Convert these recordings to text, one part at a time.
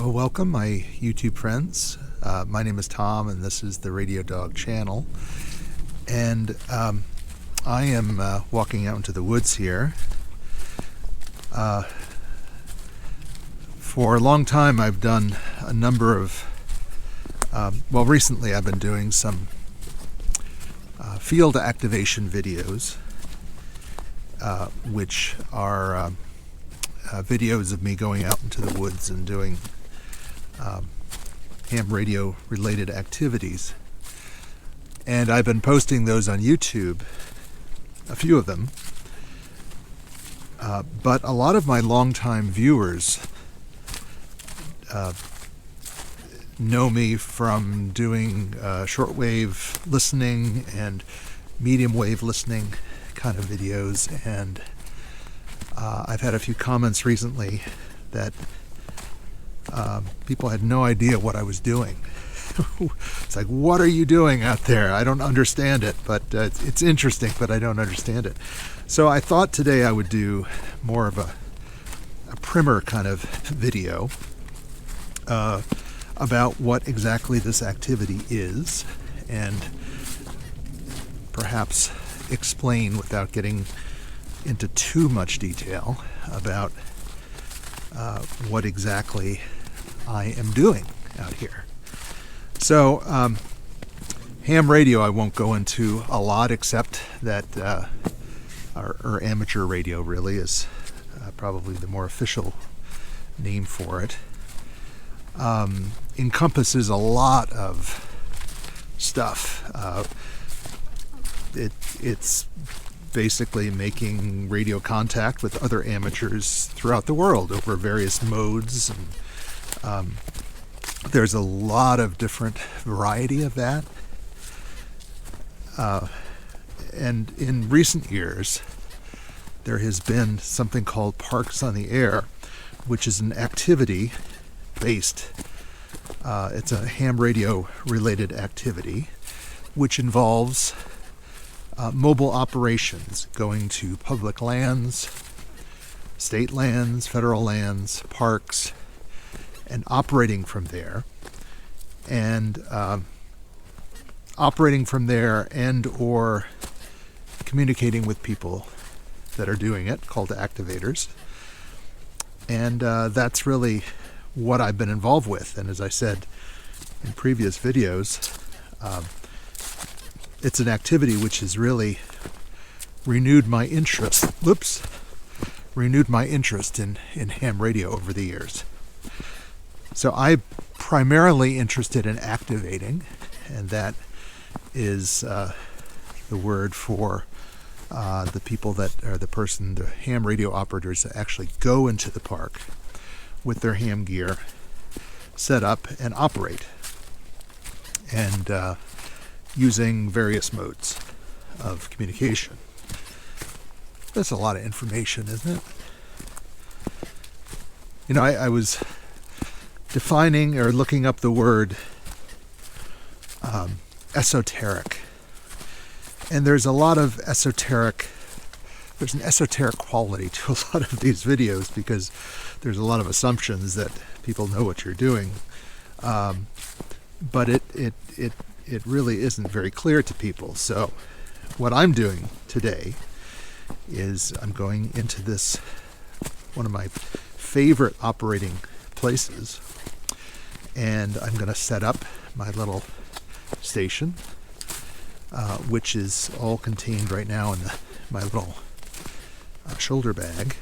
Welcome, my YouTube friends. My name is Tom, and this is the Radio Dog channel. And I am walking out into the woods here. For a long time, I've done a number of, recently I've been doing some field activation videos, which are videos of me going out into the woods and doing ham radio related activities. And I've been posting those on YouTube, a few of them. But a lot of my longtime viewers know me from doing shortwave listening and medium wave listening kind of videos, and I've had a few comments recently that people had no idea what I was doing. It's like, what are you doing out there? I don't understand it, but it's interesting, but I don't understand it. So I thought today I would do more of a primer kind of video about what exactly this activity is, and perhaps explain without getting into too much detail about what exactly I am doing out here. So ham radio I won't go into a lot, except that or amateur radio really is probably the more official name for it. Encompasses a lot of stuff. It's basically making radio contact with other amateurs throughout the world over various modes, and there's a lot of different variety of that. And in recent years, there has been something called Parks on the Air, which is an activity based. It's a ham radio related activity, which involves mobile operations, going to public lands, state lands, federal lands, parks, and operating from there. And operating from there and or communicating with people that are doing it, called activators. And that's really what I've been involved with. And as I said in previous videos, it's an activity which has really renewed my interest. Renewed my interest in ham radio over the years. So I'm primarily interested in activating, and that is the word for the people that are the ham radio operators that actually go into the park with their ham gear, set up and operate, and using various modes of communication. That's a lot of information, isn't it? You know, I was defining or looking up the word esoteric, and there's a lot of there's an esoteric quality to a lot of these videos, because there's a lot of assumptions that people know what you're doing, but it really isn't very clear to people. So what I'm doing today is I'm going into this, one of my favorite operating places, and I'm going to set up my little station, which is all contained right now in my little shoulder bag.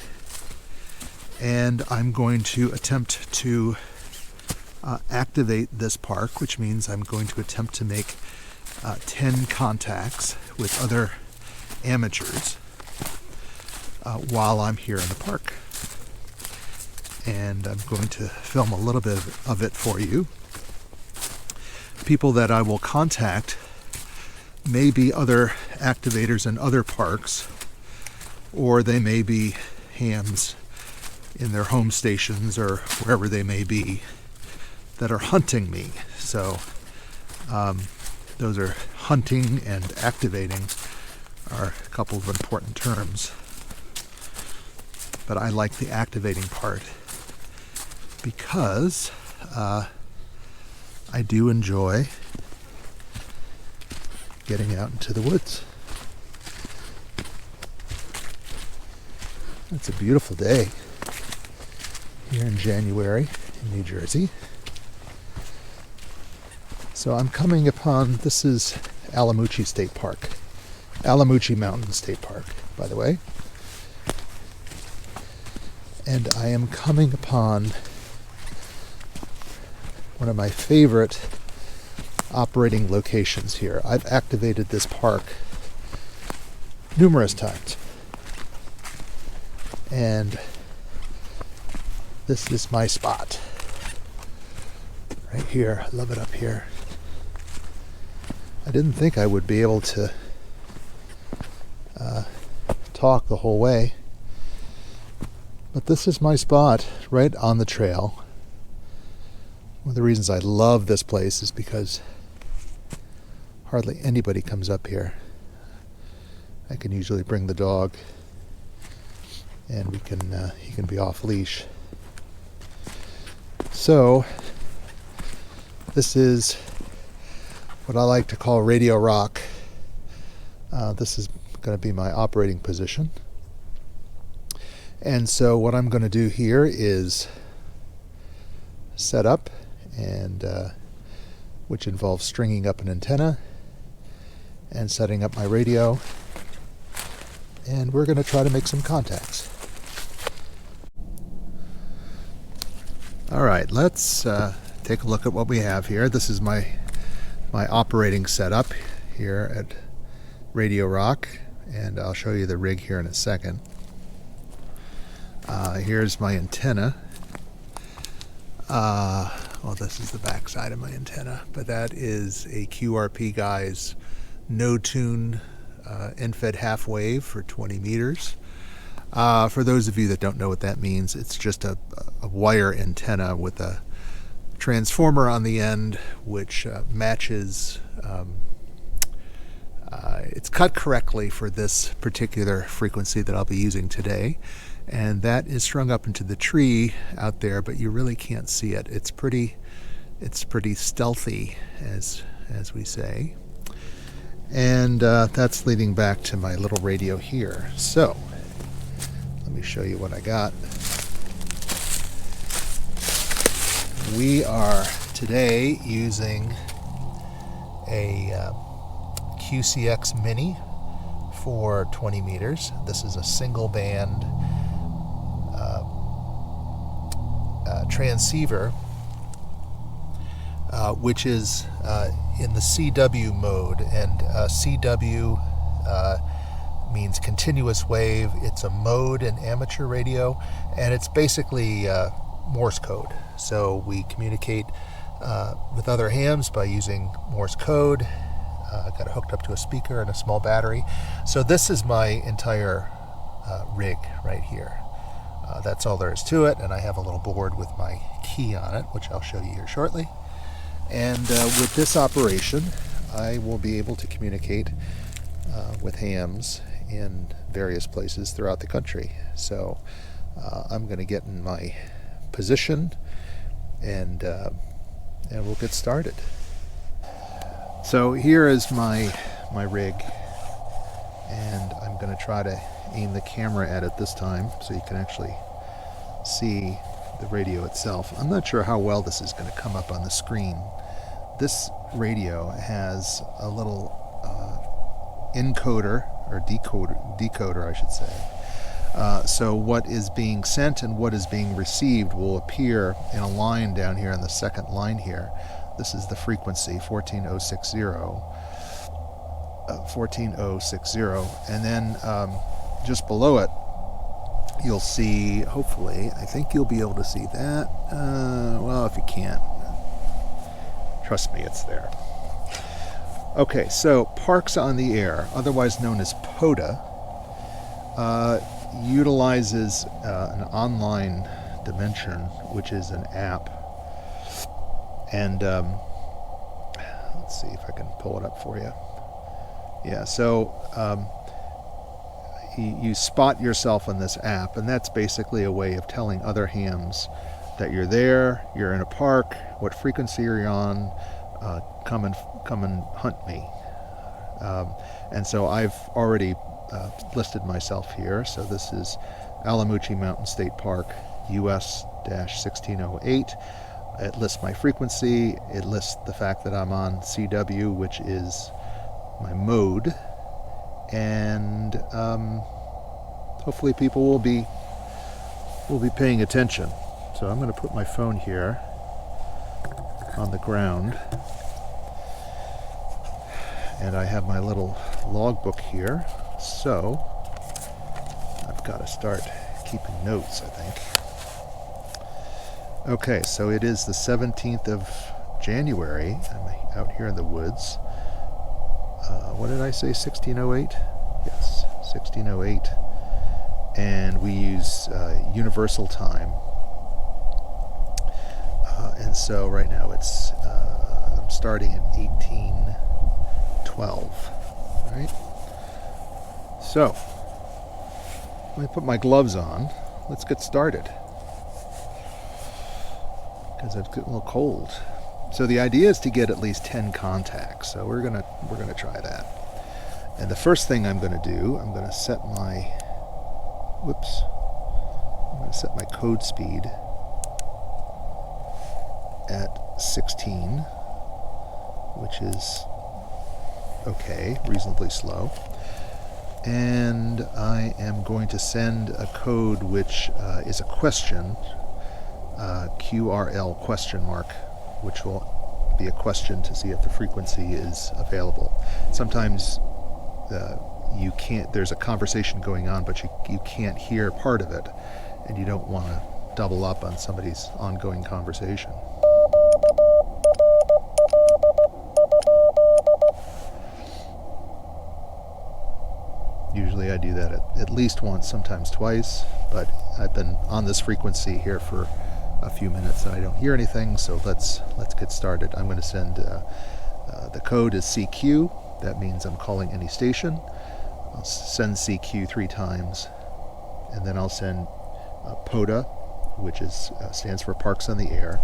And I'm going to attempt to activate this park, which means I'm going to attempt to make 10 contacts with other amateurs while I'm here in the park. And I'm going to film a little bit of it for you. People that I will contact may be other activators in other parks, or they may be hams in their home stations or wherever they may be that are hunting me. So those are hunting and activating are a couple of important terms. But I like the activating part because I do enjoy getting out into the woods. It's a beautiful day here in January in New Jersey. So I'm coming upon, this is Allamuchy State Park. Allamuchy Mountain State Park, by the way. And I am coming upon one of my favorite operating locations here. I've activated this park numerous times. And this is my spot. Right here. I love it up here. I didn't think I would be able to talk the whole way. But this is my spot right on the trail. One of the reasons I love this place is because hardly anybody comes up here. I can usually bring the dog and he can be off leash. So this is what I like to call radio rock. This is going to be my operating position. And so what I'm going to do here is set up, and which involves stringing up an antenna and setting up my radio, and we're going to try to make some contacts. All right, let's take a look at what we have here. This is my operating setup here at Radio Rock, and I'll show you the rig here in a second. Here's my antenna. Well, this is the back side of my antenna, but that is a QRP Guys no-tune end-fed half wave for 20 meters. For those of you that don't know what that means, it's just a wire antenna with a transformer on the end, which matches. It's cut correctly for this particular frequency that I'll be using today, and that is strung up into the tree out there, but you really can't see it. It's pretty stealthy, as we say. And that's leading back to my little radio here. So let me show you what I got. We are today using a QCX Mini for 20 meters. This is a single band transceiver, which is in the CW mode, and CW means continuous wave. It's a mode in amateur radio, and it's basically Morse code. So we communicate with other hams by using Morse code. Got it hooked up to a speaker and a small battery. So this is my entire rig right here. That's all there is to it, and I have a little board with my key on it, which I'll show you here shortly. And with this operation, I will be able to communicate with hams in various places throughout the country. So I'm going to get in my position, and we'll get started. So here is my rig, and I'm going to try to aim the camera at it this time so you can actually see the radio itself. I'm not sure how well this is going to come up on the screen. This radio has a little encoder, or decoder I should say. So what is being sent and what is being received will appear in a line down here on the second line here. This is the frequency, 14060, and then just below it you'll see, hopefully, I think you'll be able to see that. Well, if you can't, trust me, it's there. Okay, so Parks on the Air, otherwise known as POTA, utilizes an online dimension, which is an app. And let's see if I can pull it up for you. Yeah, so you spot yourself on this app, and that's basically a way of telling other hams that you're there, you're in a park, what frequency are you on, come and hunt me. And so I've already listed myself here. So this is Allamuchy Mountain State Park, US-1608. It lists my frequency. It lists the fact that I'm on CW, which is my mode. And hopefully people will be paying attention. So I'm going to put my phone here on the ground. And I have my little logbook here. So I've got to start keeping notes, I think. Okay, so it is the 17th of January. I'm out here in the woods. What did I say, 1608? Yes, 1608. And we use universal time. And so right now it's, I'm starting at 1812, right? So, let me put my gloves on. Let's get started. Because it's getting a little cold. So the idea is to get at least 10 contacts. So we're gonna try that. And the first thing I'm gonna do, I'm gonna set my code speed at 16, which is okay, reasonably slow. And I am going to send a code which is a question, QRL question mark, which will be a question to see if the frequency is available. Sometimes you can't, there's a conversation going on, but you can't hear part of it, and you don't want to double up on somebody's ongoing conversation. Usually I do that at least once, sometimes twice, but I've been on this frequency here for a few minutes and I don't hear anything, so let's get started. I'm going to send, the code is CQ. That means I'm calling any station. I'll send CQ 3 times, and then I'll send POTA, which is stands for Parks on the Air.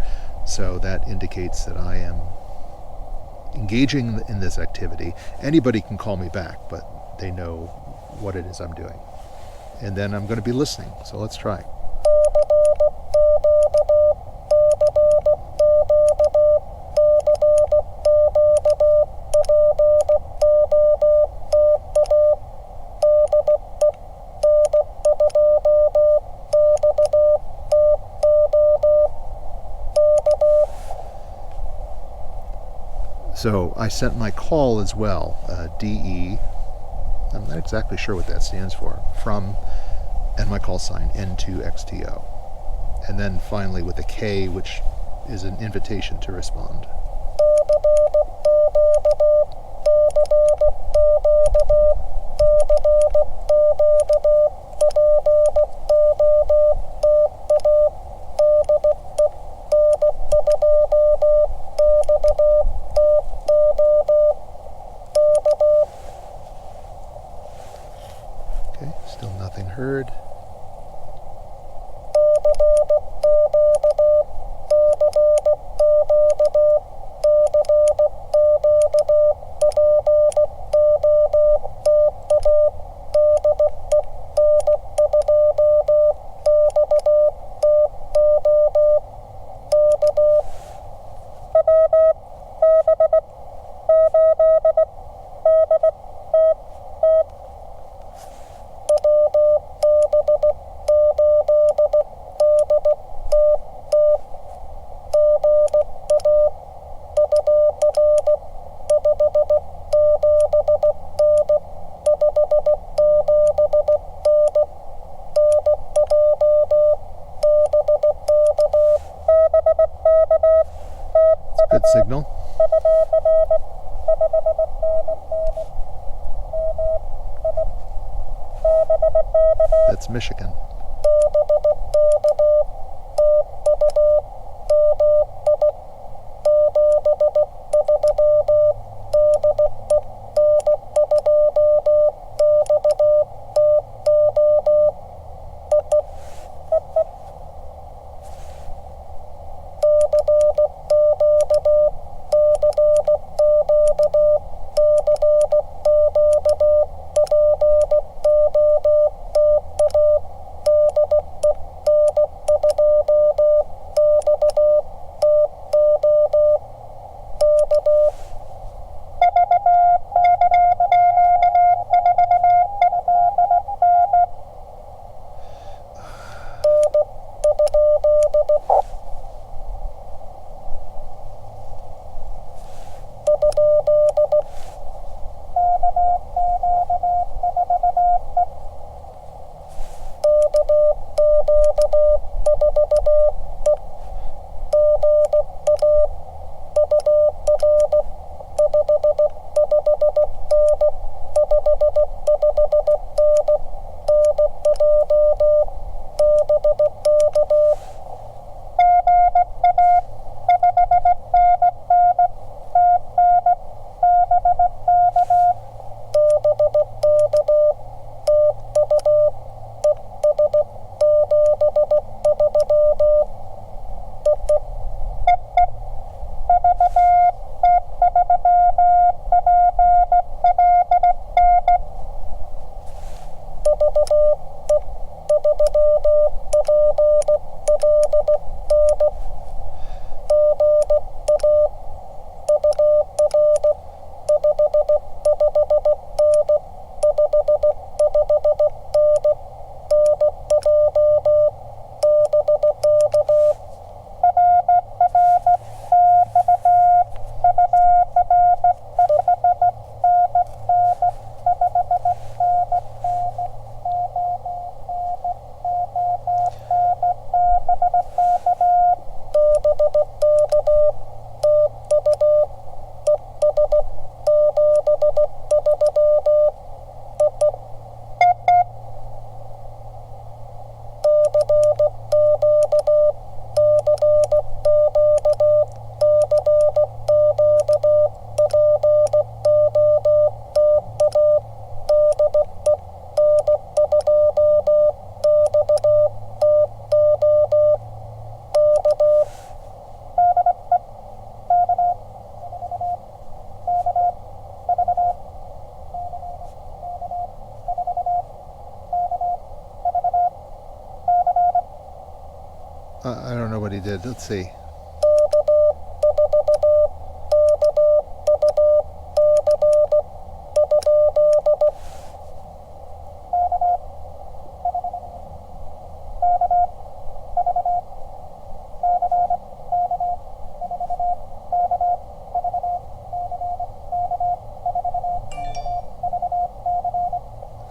So that indicates that I am engaging in this activity. Anybody can call me back, but they know what it is I'm doing. And then I'm going to be listening. So let's try. So I sent my call as well, DE, I'm not exactly sure what that stands for, from, and my call sign, N2XTO. And then finally with a K, which is an invitation to respond. Still nothing heard. Good signal. That's Michigan. I don't know what he did. Let's see.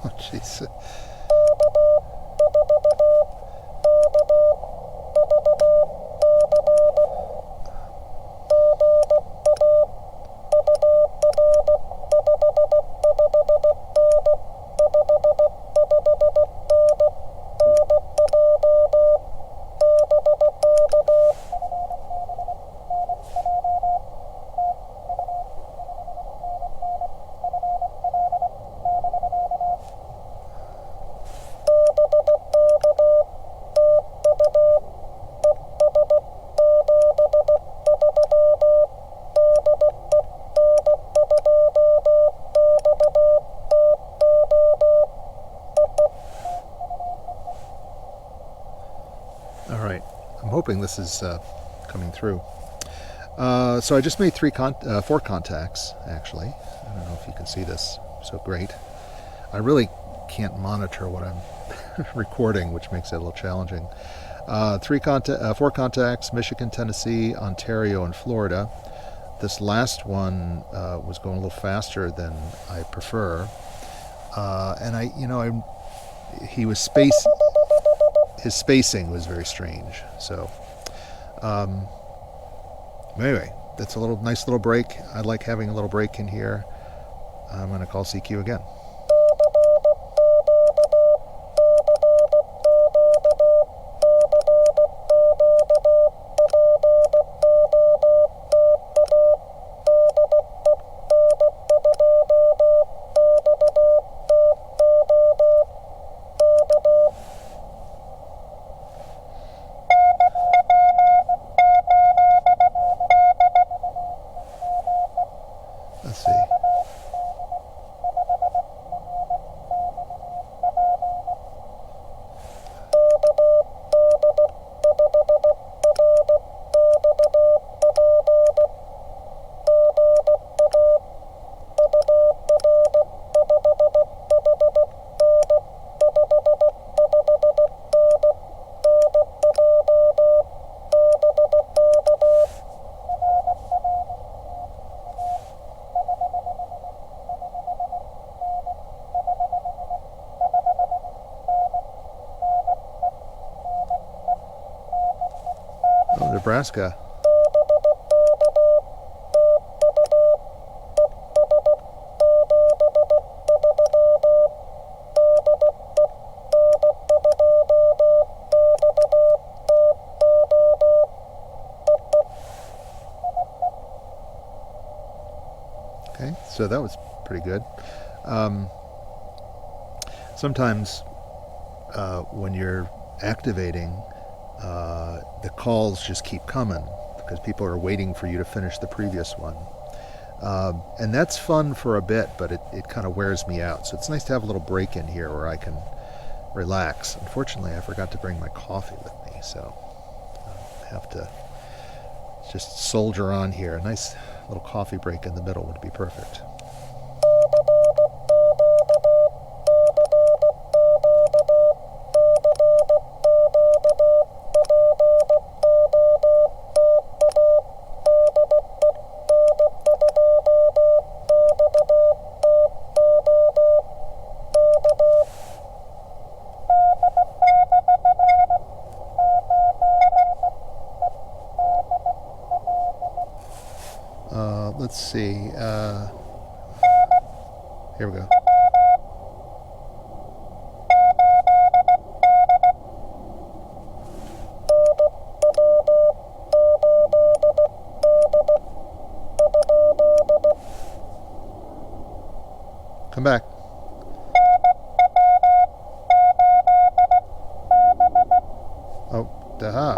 Oh, jeez. All right, I'm hoping this is coming through. So I just made 4 contacts, actually. I don't know if you can see this so great. I really can't monitor what I'm recording, which makes it a little challenging. 4 contacts: Michigan, Tennessee, Ontario, and Florida. This last one was going a little faster than I prefer, and his spacing was very strange. So, anyway, that's a nice little break. I like having a little break in here. I'm going to call CQ again. Let's see. Oh, Nebraska. Okay, so that was pretty good. Sometimes when you're activating, the calls just keep coming because people are waiting for you to finish the previous one. And that's fun for a bit, but it kind of wears me out. So it's nice to have a little break in here where I can relax. Unfortunately, I forgot to bring my coffee with me, so I'll have to just soldier on here. A nice little coffee break in the middle would be perfect. Let's see. Here we go. Come back. Oh, daha.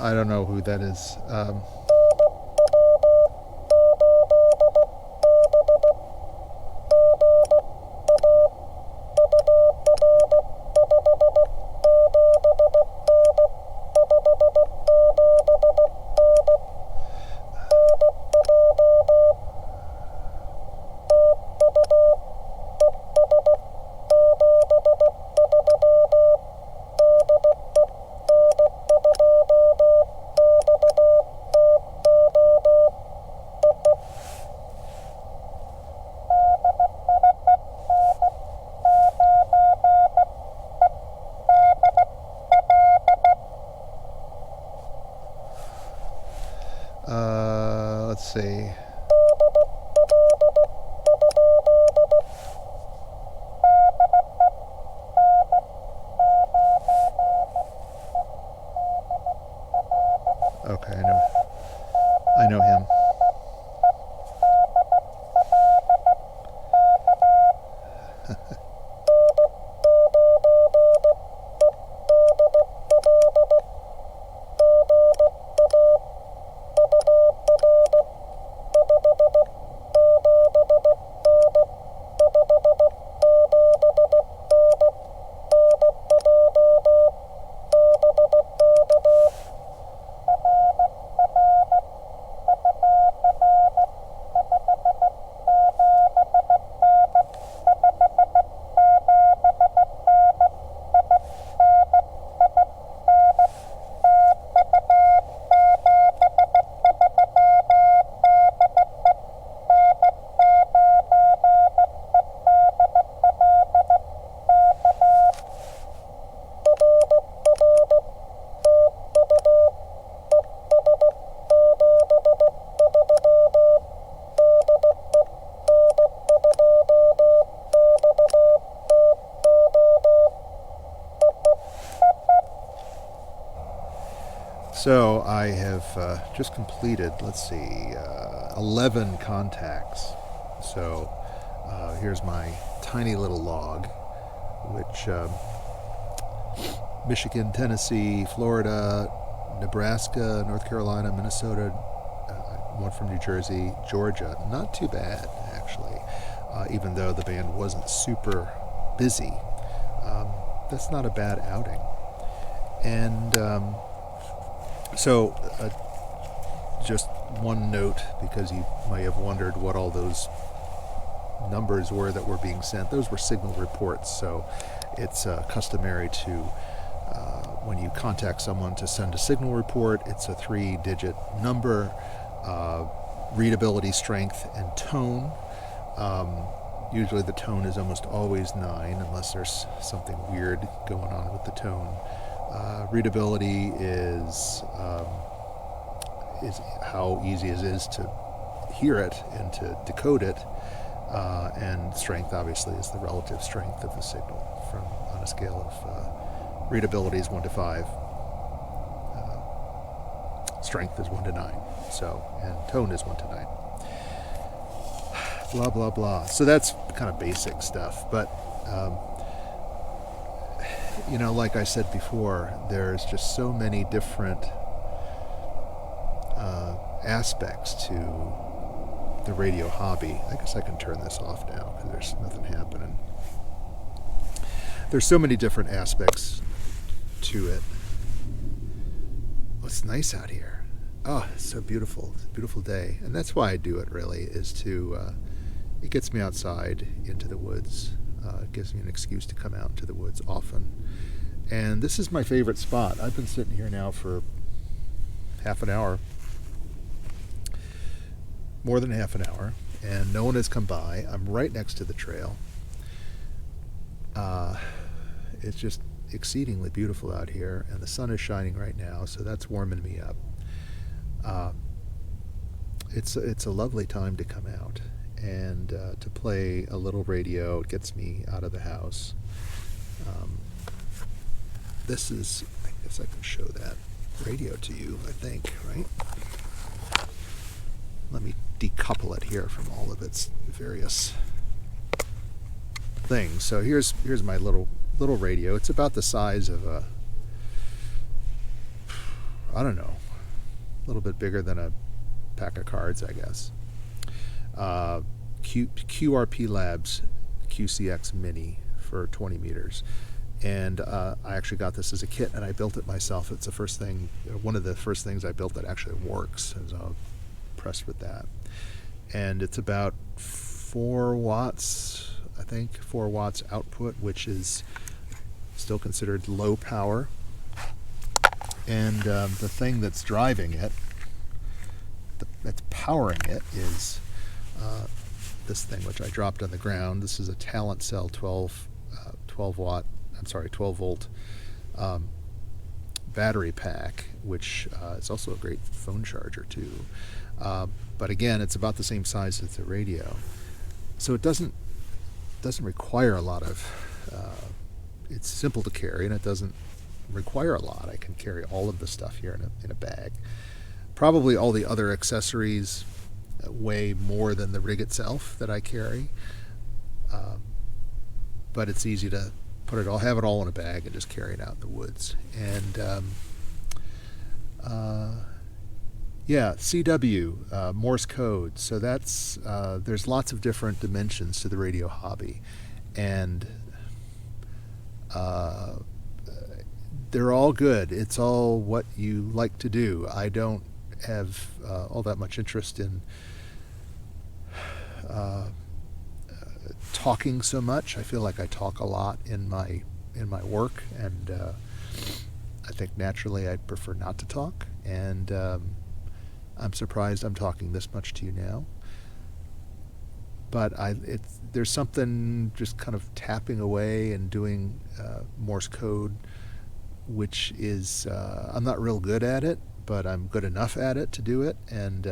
I don't know who that is. Let's see. Okay, I know him. So I have just completed, let's see, 11 contacts. So here's my tiny little log, which Michigan, Tennessee, Florida, Nebraska, North Carolina, Minnesota, one from New Jersey, Georgia. Not too bad, actually, even though the band wasn't super busy. That's not a bad outing. And so just one note, because you might have wondered what all those numbers were that were being sent. Those were signal reports, so it's customary to, when you contact someone to send a signal report, it's a 3-digit number, readability, strength, and tone. Usually the tone is almost always 9, unless there's something weird going on with the tone. Readability is how easy it is to hear it and to decode it, and strength obviously is the relative strength of the signal on a scale of readability is 1 to 5, strength is 1 to 9, so, and tone is 1 to 9. Blah blah blah. So that's kind of basic stuff, but like I said before, there's just so many different aspects to the radio hobby. I guess I can turn this off now because there's nothing happening. There's so many different aspects to it. Oh, it's nice out here. Oh, it's so beautiful. It's a beautiful day. And that's why I do it, really, is to, it gets me outside into the woods. It gives me an excuse to come out into the woods often. And this is my favorite spot. I've been sitting here now for half an hour, more than half an hour, and no one has come by. I'm right next to the trail. It's just exceedingly beautiful out here, and the sun is shining right now, so that's warming me up. It's a lovely time to come out and to play a little radio. It gets me out of the house. This is, I guess I can show that radio to you, I think, right? Let me decouple it here from all of its various things. So here's my little radio. It's about the size of a, I don't know, a little bit bigger than a pack of cards, I guess. QRP Labs QCX Mini for 20 meters. And I actually got this as a kit, and I built it myself. It's the first thing, one of the first things I built that actually works, and so I'm impressed with that. And it's about 4 watts, I think, 4 watts output, which is still considered low power. And the thing that's driving it, that's powering it, is this thing, which I dropped on the ground. This is a Talent Cell 12 volt battery pack, which is also a great phone charger too. But again, it's about the same size as the radio, so it doesn't require a lot of. It's simple to carry, and it doesn't require a lot. I can carry all of the stuff here in a bag. Probably all the other accessories weigh more than the rig itself that I carry, but it's easy to have it all in a bag and just carry it out in the woods. And CW, Morse code. So that's there's lots of different dimensions to the radio hobby, and they're all good. It's all what you like to do. I don't have all that much interest in talking so much. I feel like I talk a lot in my work, and I think naturally I'd prefer not to talk. And I'm surprised I'm talking this much to you now. But there's something just kind of tapping away and doing Morse code, which is I'm not real good at it, but I'm good enough at it to do it, and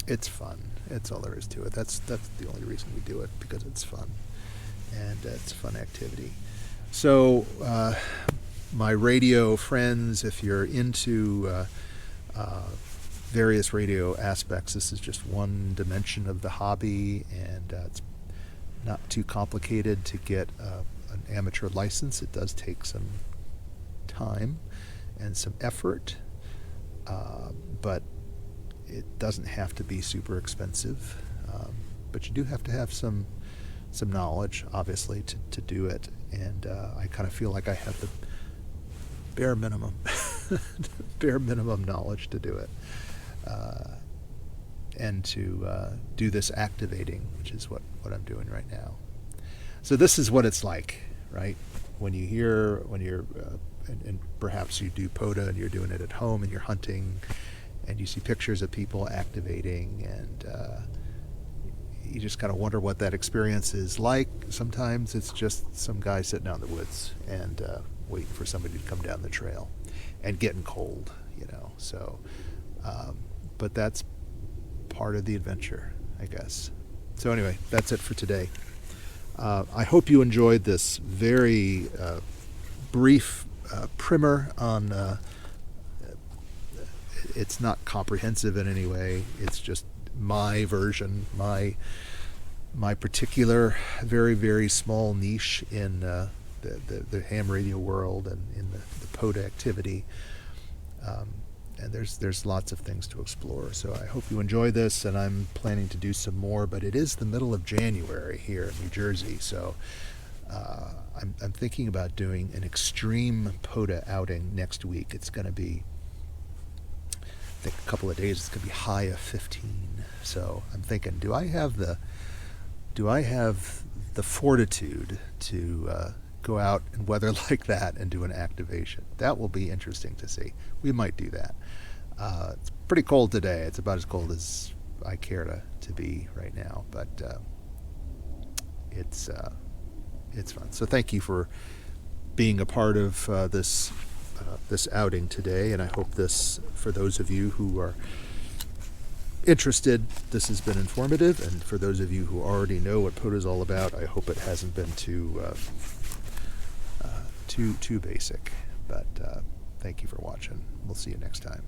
it's fun. That's all there is to it. That's the only reason we do it, because it's fun, and it's a fun activity. So my radio friends, if you're into various radio aspects, this is just one dimension of the hobby, and it's not too complicated to get an amateur license. It does take some time and some effort, but it doesn't have to be super expensive, but you do have to have some knowledge, obviously, to do it. And I kind of feel like I have the bare minimum knowledge to do it, and to do this activating, which is what I'm doing right now. So this is what it's like, right? When you're and perhaps you do POTA and you're doing it at home and you're hunting, and you see pictures of people activating, and you just kind of wonder what that experience is like. Sometimes it's just some guy sitting out in the woods and waiting for somebody to come down the trail, and getting cold, So, but that's part of the adventure, I guess. So anyway, that's it for today. I hope you enjoyed this very brief primer on. It's not comprehensive in any way. It's just my version, my particular very, very small niche in the ham radio world and in the POTA activity. And there's lots of things to explore. So I hope you enjoy this, and I'm planning to do some more. But it is the middle of January here in New Jersey, so I'm thinking about doing an extreme POTA outing next week. It's going to be, I think, a couple of days. It's going to be high of 15. So I'm thinking, do I have the fortitude to go out in weather like that and do an activation? That will be interesting to see. We might do that. It's pretty cold today. It's about as cold as I care to be right now, but it's fun. So thank you for being a part of this outing today, and I hope this, for those of you who are interested, this has been informative, and for those of you who already know what POTA is all about, I hope it hasn't been too basic. But thank you for watching. We'll see you next time.